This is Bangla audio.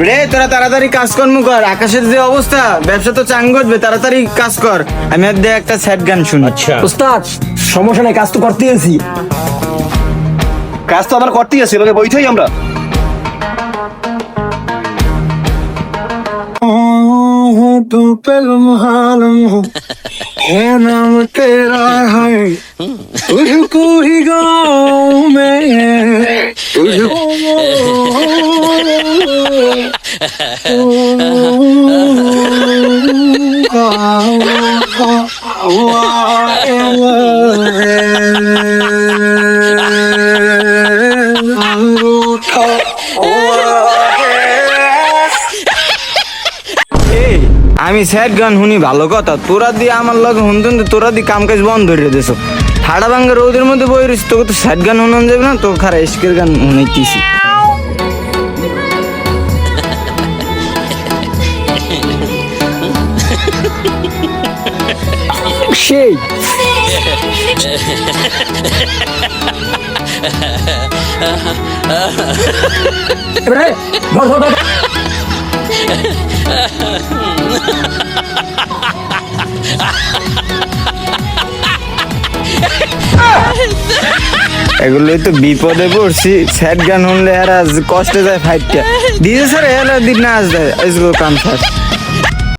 রে তোরা তাড়াতাড়ি কাজকর্ম কর, আকাশের যে অবস্থা ব্যবসা তো চাঙ্গ ঘটবে, তাড়াতাড়ি কাজ কর। আমি আর দে একটা স্যাড গান শুনি। আচ্ছা উস্তাদ সমস্যা নাই, কাজ তো করতেই আছি। কাজ তো আমার করতেই আছে, লোকে বইতেই আমরা। तू फिल्म हालम हो है नाम तेरा है तुझको ही गाऊं मैं तुझको আমি স্যাড গান শুনি ভালো কথা, তোরা দিয়ে আমার লগে শুনতেন, তোরা দিয়ে কাম কাজ বন্ধ করে দিয়েছো। ঠাড়া ভাঙ্গা রোদের মধ্যে বই রয়েছে, তোকে তো স্যাড গান শুনান যাবে না, তো খারা ইস্কের গান শুনাইতেছি। সেই এবারে ধর ধর ধর। এগুলোই তো বিপদে পড়ছি, স্যাড গান শুনলে আর আজ কষ্টে যায় ফাইটটা দিয়েছে স্যার, এলা দিন না আজ দেয় আজকে কাম শেষ।